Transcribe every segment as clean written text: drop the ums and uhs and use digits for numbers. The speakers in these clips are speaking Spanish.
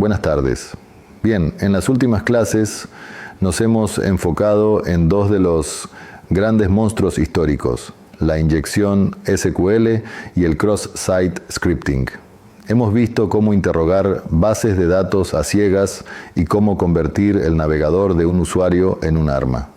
Buenas tardes. Bien, en las últimas clases nos hemos enfocado en dos de los grandes monstruos históricos, la inyección SQL y el cross-site scripting. Hemos visto cómo interrogar bases de datos a ciegas y cómo convertir el navegador de un usuario en un arma.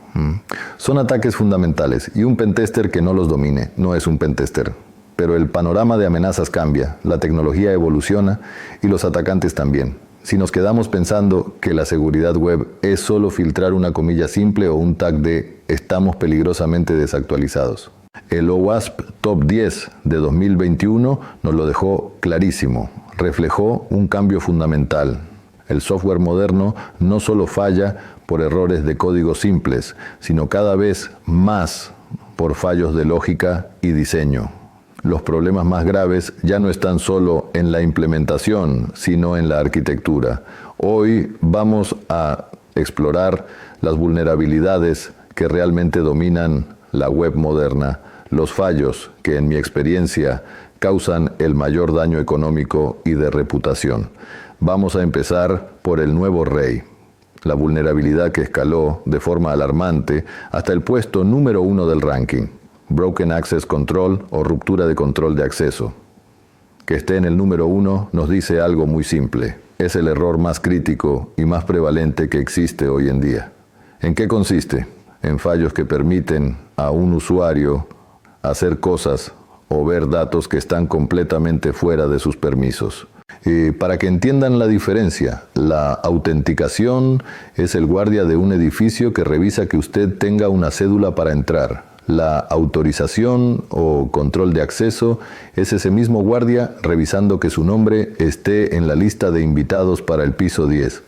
Son ataques fundamentales y un pentester que no los domine no es un pentester. Pero el panorama de amenazas cambia, la tecnología evoluciona y los atacantes también. Si nos quedamos pensando que la seguridad web es solo filtrar una comilla simple o un tag de estamos peligrosamente desactualizados. El OWASP Top 10 de 2021 nos lo dejó clarísimo, reflejó un cambio fundamental. El software moderno no solo falla por errores de código simples, sino cada vez más por fallos de lógica y diseño. Los problemas más graves ya no están solo en la implementación, sino en la arquitectura. Hoy vamos a explorar las vulnerabilidades que realmente dominan la web moderna, los fallos que en mi experiencia causan el mayor daño económico y de reputación. Vamos a empezar por el nuevo rey, la vulnerabilidad que escaló de forma alarmante hasta el puesto número 1 del ranking. Broken Access Control o ruptura de control de acceso. Que esté en el número 1 nos dice algo muy simple. Es el error más crítico y más prevalente que existe hoy en día. ¿En qué consiste? En fallos que permiten a un usuario hacer cosas o ver datos que están completamente fuera de sus permisos. Para que entiendan la diferencia, la autenticación es el guardia de un edificio que revisa que usted tenga una cédula para entrar. La autorización o control de acceso es ese mismo guardia revisando que su nombre esté en la lista de invitados para el piso 10.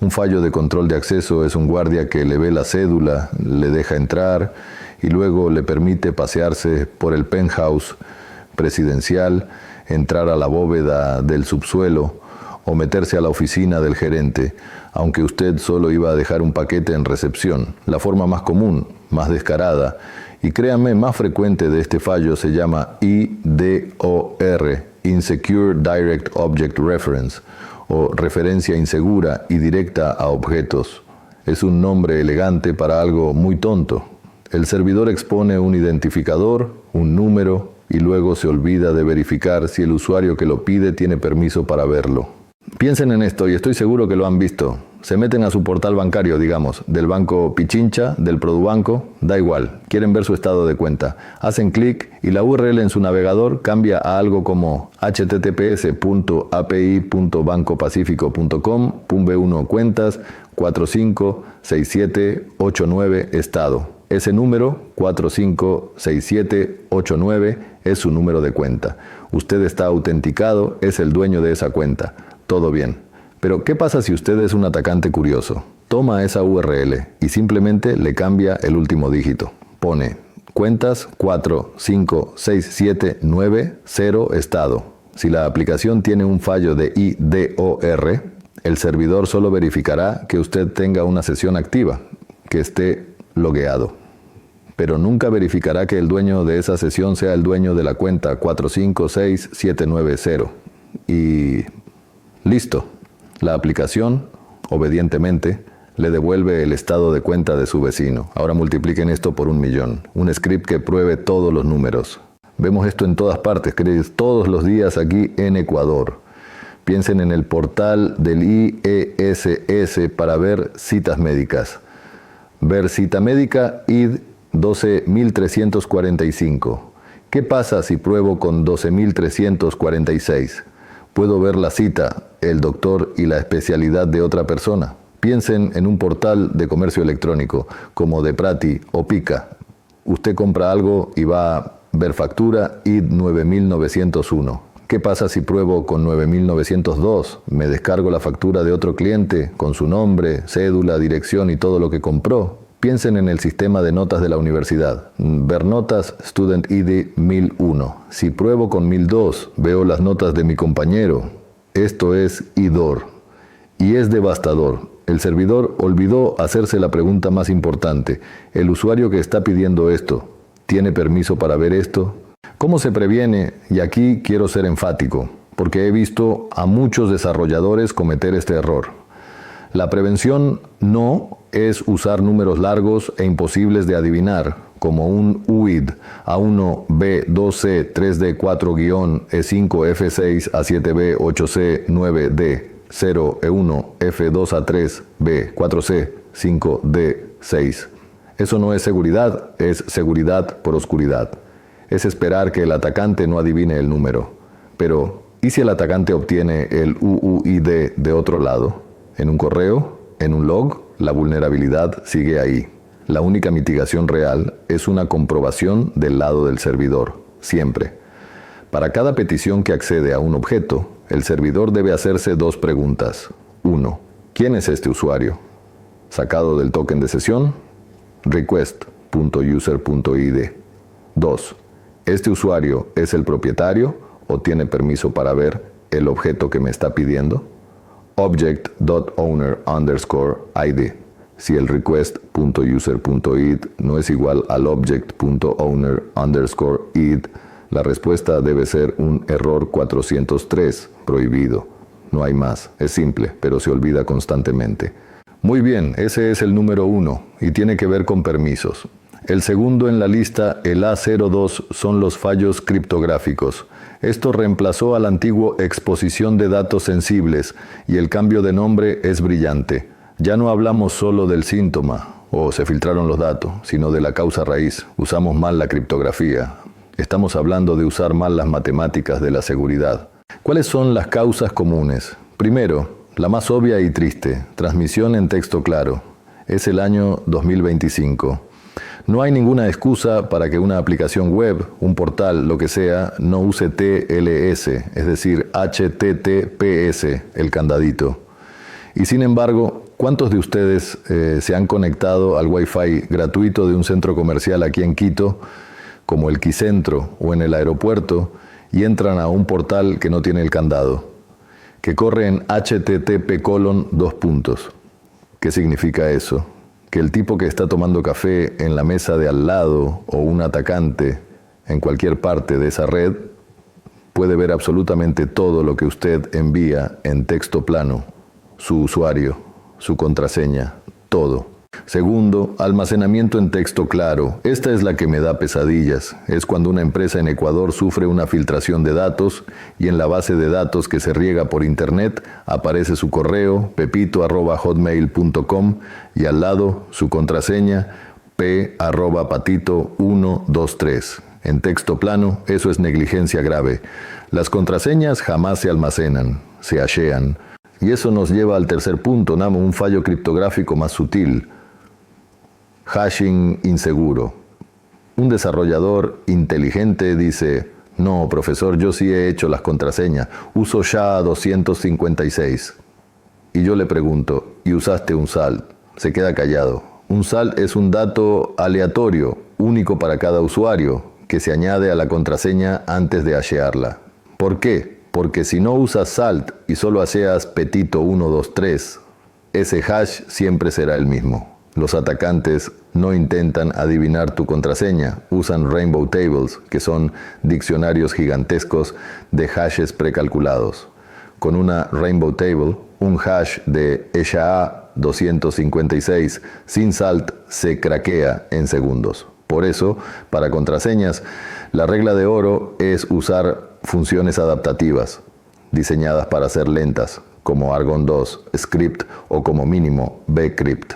Un fallo de control de acceso es un guardia que le ve la cédula, le deja entrar y luego le permite pasearse por el penthouse presidencial, entrar a la bóveda del subsuelo o meterse a la oficina del gerente, aunque usted solo iba a dejar un paquete en recepción. La forma más común, más descarada, y créanme, más frecuente de este fallo se llama IDOR, Insecure Direct Object Reference, o referencia insegura y directa a objetos. Es un nombre elegante para algo muy tonto. El servidor expone un identificador, un número, y luego se olvida de verificar si el usuario que lo pide tiene permiso para verlo. Piensen en esto y estoy seguro que lo han visto. Se meten a su portal bancario, digamos, del banco Pichincha, del Produbanco, da igual, quieren ver su estado de cuenta. Hacen clic y la URL en su navegador cambia a algo como https://api.bancopacifico.com, /b1 cuentas, 456789 estado. Ese número, 456789, es su número de cuenta. Usted está autenticado, es el dueño de esa cuenta. Todo bien. Pero, ¿qué pasa si usted es un atacante curioso? Toma esa URL y simplemente le cambia el último dígito. Pone cuentas 45679 estado. Si la aplicación tiene un fallo de IDOR, el servidor solo verificará que usted tenga una sesión activa, que esté logueado. Pero nunca verificará que el dueño de esa sesión sea el dueño de la cuenta 456790. Y listo. La aplicación, obedientemente, le devuelve el estado de cuenta de su vecino. Ahora multipliquen esto por 1.000.000. Un script que pruebe todos los números. Vemos esto en todas partes, todos los días aquí en Ecuador. Piensen en el portal del IESS para ver citas médicas. Ver cita médica ID 12.345. ¿Qué pasa si pruebo con 12.346? ¿Puedo ver la cita, el doctor y la especialidad de otra persona? Piensen en un portal de comercio electrónico, como Deprati o Pica. Usted compra algo y va a ver factura ID 9.901. ¿Qué pasa si pruebo con 9.902? Me descargo la factura de otro cliente con su nombre, cédula, dirección y todo lo que compró. Piensen en el sistema de notas de la universidad. Ver notas, Student ID 1001. Si pruebo con 1002, veo las notas de mi compañero. Esto es IDOR. Y es devastador. El servidor olvidó hacerse la pregunta más importante. ¿El usuario que está pidiendo esto tiene permiso para ver esto? ¿Cómo se previene? Y aquí quiero ser enfático. porque he visto a muchos desarrolladores cometer este error. La prevención no es usar números largos e imposibles de adivinar, como un UID A1, B, 2C, 3D, 4-, E5, F6, A7B, 8C, 9D, 0, E1, F2, A3, B, 4C, 5D, 6. Eso no es seguridad, es seguridad por oscuridad. Es esperar que el atacante no adivine el número. Pero, ¿y si el atacante obtiene el UUID de otro lado? En un correo, en un log, la vulnerabilidad sigue ahí. La única mitigación real es una comprobación del lado del servidor, siempre. Para cada petición que accede a un objeto, el servidor debe hacerse dos preguntas. 1. ¿Quién es este usuario? Sacado del token de sesión, request.user.id. 2. ¿Este usuario es el propietario o tiene permiso para ver el objeto que me está pidiendo? Object.owner_id. Si el request.user.id no es igual al object.owner_id, la respuesta debe ser un error 403, prohibido. No hay más, es simple, pero se olvida constantemente. Muy bien, ese es el número 1 y tiene que ver con permisos. El segundo en la lista, el A02, son los fallos criptográficos. Esto reemplazó al antiguo exposición de datos sensibles y el cambio de nombre es brillante. Ya no hablamos solo del síntoma, o se filtraron los datos, sino de la causa raíz. Usamos mal la criptografía. Estamos hablando de usar mal las matemáticas de la seguridad. ¿Cuáles son las causas comunes? Primero, la más obvia y triste, transmisión en texto claro. Es el año 2025. No hay ninguna excusa para que una aplicación web, un portal, lo que sea, no use TLS, es decir, HTTPS, el candadito. Y sin embargo, ¿cuántos de ustedes se han conectado al Wi-Fi gratuito de un centro comercial aquí en Quito, como el Quicentro o en el aeropuerto, y entran a un portal que no tiene el candado, que corre en http://? ¿Qué significa eso? Que el tipo que está tomando café en la mesa de al lado o un atacante en cualquier parte de esa red puede ver absolutamente todo lo que usted envía en texto plano, su usuario, su contraseña, todo. Segundo, almacenamiento en texto claro. Esta es la que me da pesadillas. Es cuando una empresa en Ecuador sufre una filtración de datos y en la base de datos que se riega por internet aparece su correo pepito@hotmail.com y al lado su contraseña p@patito123. En texto plano, eso es negligencia grave. Las contraseñas jamás se almacenan, se hashean. Y eso nos lleva al tercer punto, Namo, un fallo criptográfico más sutil. Hashing inseguro. Un desarrollador inteligente dice, no, profesor, yo sí he hecho las contraseñas, uso SHA-256. Y yo le pregunto, ¿y usaste un salt? Se queda callado. Un salt es un dato aleatorio, único para cada usuario, que se añade a la contraseña antes de hashearla. ¿Por qué? Porque si no usas salt y solo hasheas petito123, ese hash siempre será el mismo. Los atacantes no intentan adivinar tu contraseña, usan Rainbow Tables, que son diccionarios gigantescos de hashes precalculados. Con una Rainbow Table, un hash de SHA-256 sin salt se craquea en segundos. Por eso, para contraseñas, la regla de oro es usar funciones adaptativas, diseñadas para ser lentas, como Argon 2, Script o como mínimo Bcrypt.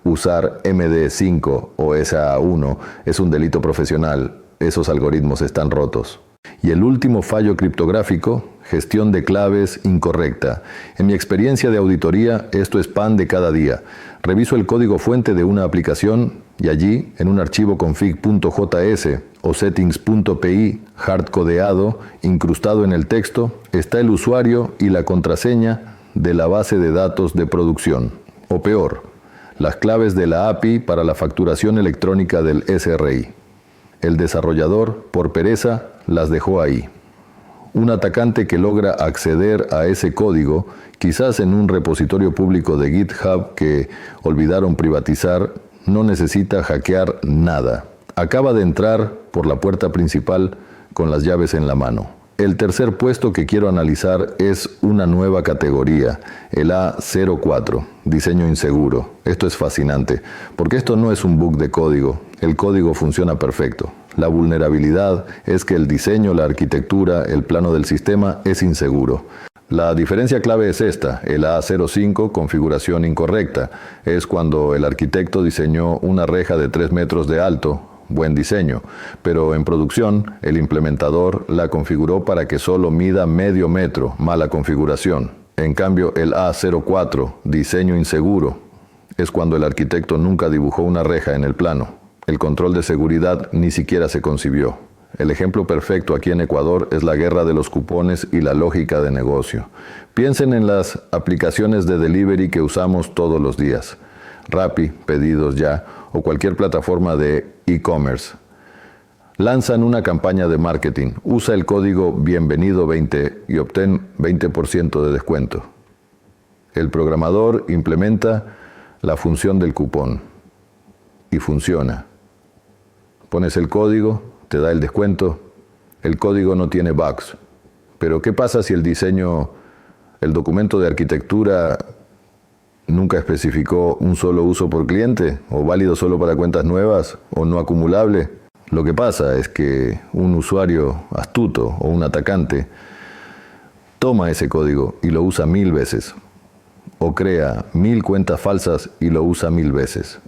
Usar MD5 o SA1 es un delito profesional, esos algoritmos están rotos. Y el último fallo criptográfico, gestión de claves incorrecta. En mi experiencia de auditoría, esto es pan de cada día. Reviso el código fuente de una aplicación y allí, en un archivo config.js o settings.py hardcodeado, incrustado en el texto, está el usuario y la contraseña de la base de datos de producción. O peor, las claves de la API para la facturación electrónica del SRI. El desarrollador, por pereza, las dejó ahí. Un atacante que logra acceder a ese código, quizás en un repositorio público de GitHub que olvidaron privatizar, no necesita hackear nada. Acaba de entrar por la puerta principal con las llaves en la mano. El tercer puesto que quiero analizar es una nueva categoría, el A04, diseño inseguro. Esto es fascinante, porque esto no es un bug de código, el código funciona perfecto. La vulnerabilidad es que el diseño, la arquitectura, el plano del sistema es inseguro. La diferencia clave es esta, el A05, configuración incorrecta, es cuando el arquitecto diseñó una reja de 3 metros de alto, buen diseño, pero en producción el implementador la configuró para que solo mida medio metro, mala configuración. En cambio, el A04, diseño inseguro, es cuando el arquitecto nunca dibujó una reja en el plano. El control de seguridad ni siquiera se concibió. El ejemplo perfecto aquí en Ecuador es la guerra de los cupones y la lógica de negocio. Piensen en las aplicaciones de delivery que usamos todos los días. Rappi, Pedidos Ya o cualquier plataforma de e-commerce. Lanzan una campaña de marketing, usa el código Bienvenido 20 y obtén 20% de descuento. El programador implementa la función del cupón y funciona. Pones el código, te da el descuento, el código no tiene bugs. Pero ¿qué pasa si el diseño, el documento de arquitectura nunca especificó un solo uso por cliente, o válido solo para cuentas nuevas, o no acumulable? Lo que pasa es que un usuario astuto o un atacante toma ese código y lo usa 1000 veces, o crea 1000 cuentas falsas y lo usa 1000 veces.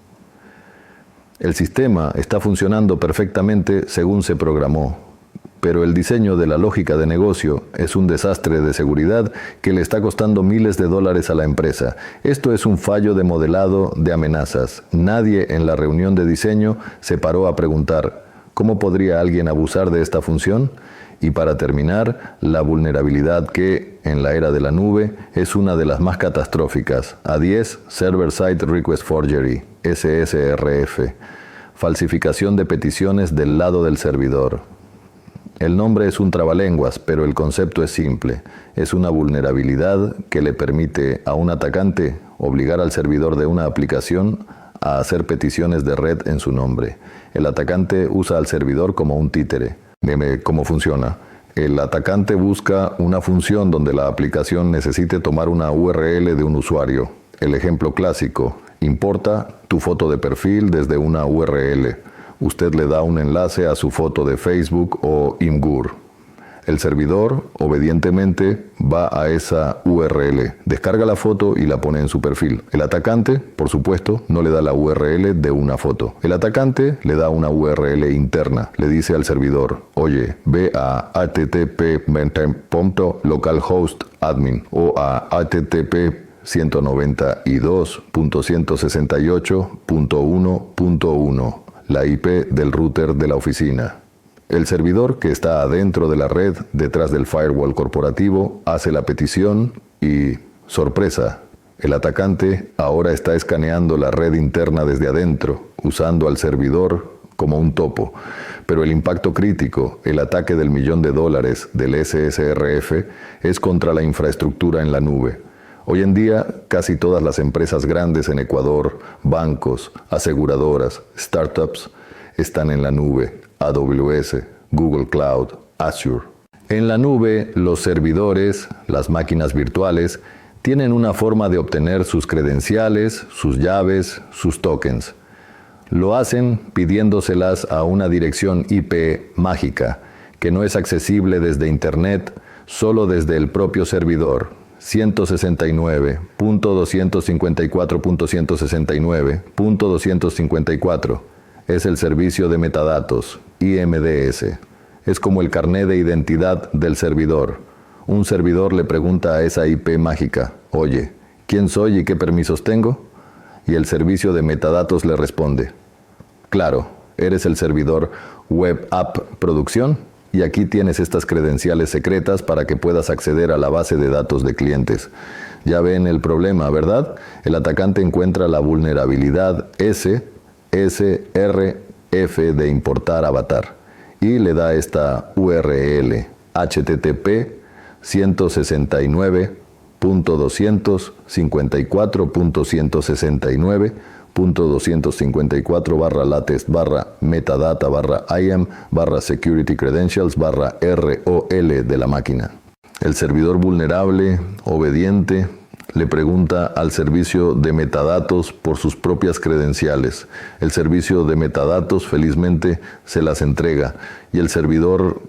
El sistema está funcionando perfectamente según se programó, pero el diseño de la lógica de negocio es un desastre de seguridad que le está costando miles de dólares a la empresa. Esto es un fallo de modelado de amenazas. Nadie en la reunión de diseño se paró a preguntar, ¿cómo podría alguien abusar de esta función? Y para terminar, la vulnerabilidad que, en la era de la nube, es una de las más catastróficas. A10, Server Side Request Forgery, SSRF, falsificación de peticiones del lado del servidor. El nombre es un trabalenguas, pero el concepto es simple. Es una vulnerabilidad que le permite a un atacante obligar al servidor de una aplicación a hacer peticiones de red en su nombre. El atacante usa al servidor como un títere. ¿Cómo funciona? El atacante busca una función donde la aplicación necesite tomar una URL de un usuario. El ejemplo clásico, importa tu foto de perfil desde una URL. Usted le da un enlace a su foto de Facebook o Imgur. El servidor, obedientemente, va a esa URL, descarga la foto y la pone en su perfil. El atacante, por supuesto, no le da la URL de una foto. El atacante le da una URL interna. Le dice al servidor, oye, ve a http://localhost-admin o a http://192.168.1.1, la IP del router de la oficina. El servidor, que está adentro de la red, detrás del firewall corporativo, hace la petición y, sorpresa, el atacante ahora está escaneando la red interna desde adentro, usando al servidor como un topo. Pero el impacto crítico, el ataque del $1.000.000 del SSRF, es contra la infraestructura en la nube. Hoy en día, casi todas las empresas grandes en Ecuador, bancos, aseguradoras, startups, están en la nube. AWS, Google Cloud, Azure. En la nube, los servidores, las máquinas virtuales, tienen una forma de obtener sus credenciales, sus llaves, sus tokens. Lo hacen pidiéndoselas a una dirección IP mágica, que no es accesible desde Internet, solo desde el propio servidor. 169.254.169.254 es el servicio de metadatos, IMDS. Es como el carné de identidad del servidor. Un servidor le pregunta a esa IP mágica, oye, ¿quién soy y qué permisos tengo? Y el servicio de metadatos le responde, claro, eres el servidor Web App Producción y aquí tienes estas credenciales secretas para que puedas acceder a la base de datos de clientes. Ya ven el problema, ¿verdad? El atacante encuentra la vulnerabilidad SRF de importar avatar y le da esta URL http://169.254.169 .254/latest/metadata/IAM/security credentials/ROL de la máquina. El servidor vulnerable, obediente, le pregunta al servicio de metadatos por sus propias credenciales. El servicio de metadatos felizmente se las entrega y el servidor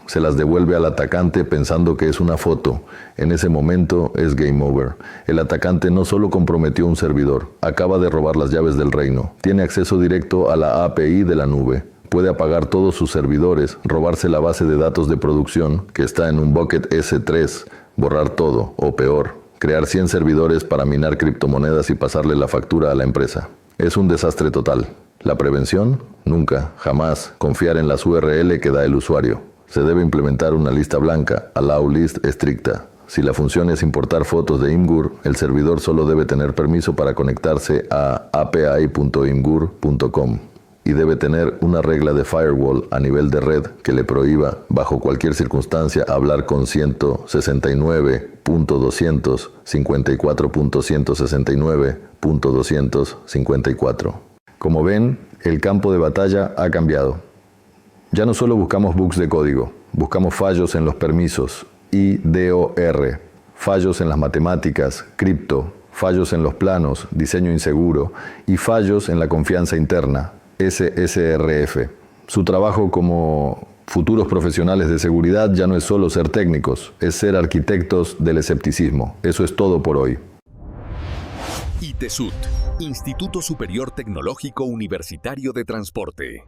se las devuelve al atacante pensando que es una foto. En ese momento es game over. El atacante no solo comprometió un servidor, acaba de robar las llaves del reino. Tiene acceso directo a la API de la nube. Puede apagar todos sus servidores, robarse la base de datos de producción que está en un bucket S3, borrar todo, o peor, crear 100 servidores para minar criptomonedas y pasarle la factura a la empresa. Es un desastre total. ¿La prevención? Nunca, jamás, confiar en las URL que da el usuario. Se debe implementar una lista blanca, allow list estricta. Si la función es importar fotos de Imgur, el servidor solo debe tener permiso para conectarse a api.imgur.com y debe tener una regla de firewall a nivel de red que le prohíba, bajo cualquier circunstancia, hablar con 169.254.169.254. Como ven, el campo de batalla ha cambiado. Ya no solo buscamos bugs de código, buscamos fallos en los permisos, IDOR, fallos en las matemáticas, cripto, fallos en los planos, diseño inseguro, y fallos en la confianza interna, SSRF. Su trabajo como futuros profesionales de seguridad ya no es solo ser técnicos, es ser arquitectos del escepticismo. Eso es todo por hoy. ITESUT, Instituto Superior Tecnológico Universitario de Transporte.